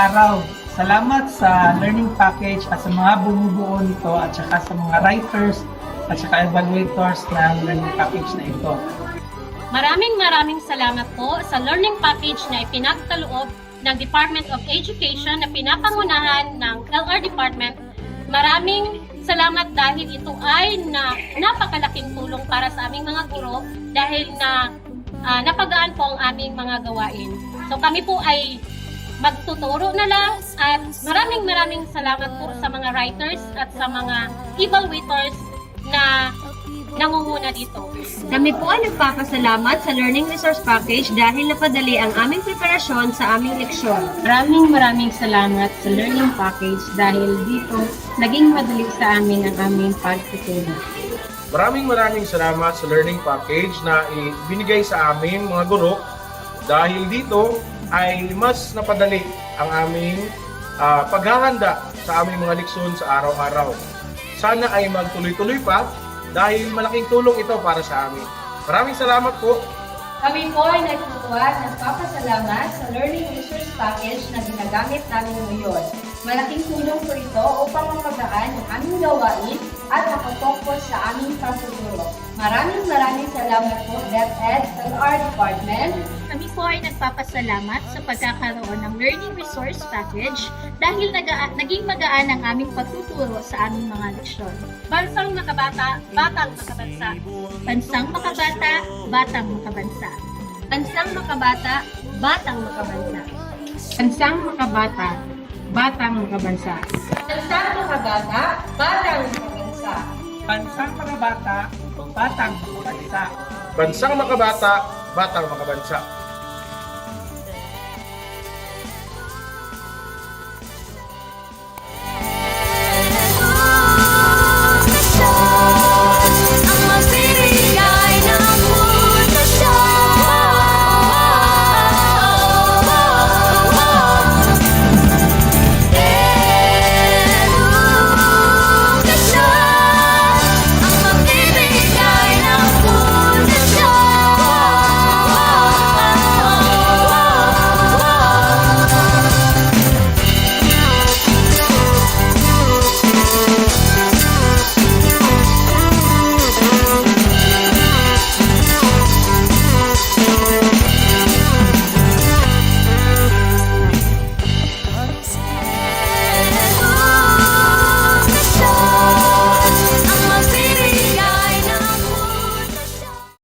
araw. Salamat sa learning package at sa mga bumubuo nito at saka sa mga writers at saka evaluators ng learning package na ito. Maraming salamat po sa learning package na ipinagkaloob ng Department of Education na pinapangunahan ng LR Department. Maraming salamat dahil ito ay napakalaking tulong para sa aming mga guro dahil napagaan po ang aming mga gawain. So kami po ay magtuturo na lang at maraming salamat po sa mga writers at sa mga evaluators na nangunguna dito. Kami po ay nagpapasalamat sa Learning Resource Package dahil napadali ang aming preparasyon sa aming leksyon. Maraming salamat sa learning package dahil dito naging madali sa amin ang aming pagtuturo. Maraming salamat sa learning package na ibinigay sa amin mga guro dahil dito ay mas napadali ang aming paghahanda sa aming mga leksyon sa araw-araw. Sana ay magtuloy-tuloy pa dahil malaking tulong ito para sa amin. Maraming salamat po. Kami po ay nagpapasalamat sa Learning Resource Package na ginagamit namin ngayon. Malaking tulong po ito upang mapagaan ang aming gawain at makapokus sa aming pagtuturo. Maraming salamat po, DepEd, LR Department. Kami po ay nagpapasalamat sa pagkakaroon ng Learning Resource Package dahil naging magaan ang aming pagtuturo sa aming mga leksyon. Bansang makabata, batang makabansa. Bansang makabata, batang makabansa. Bansang makabata, batang makabansa. Bansang makabata, batang makabansa. Bansang makabata, batang makabansa. Bansang mga bata, batang makabansa. Bansang makabata, batang makabansa.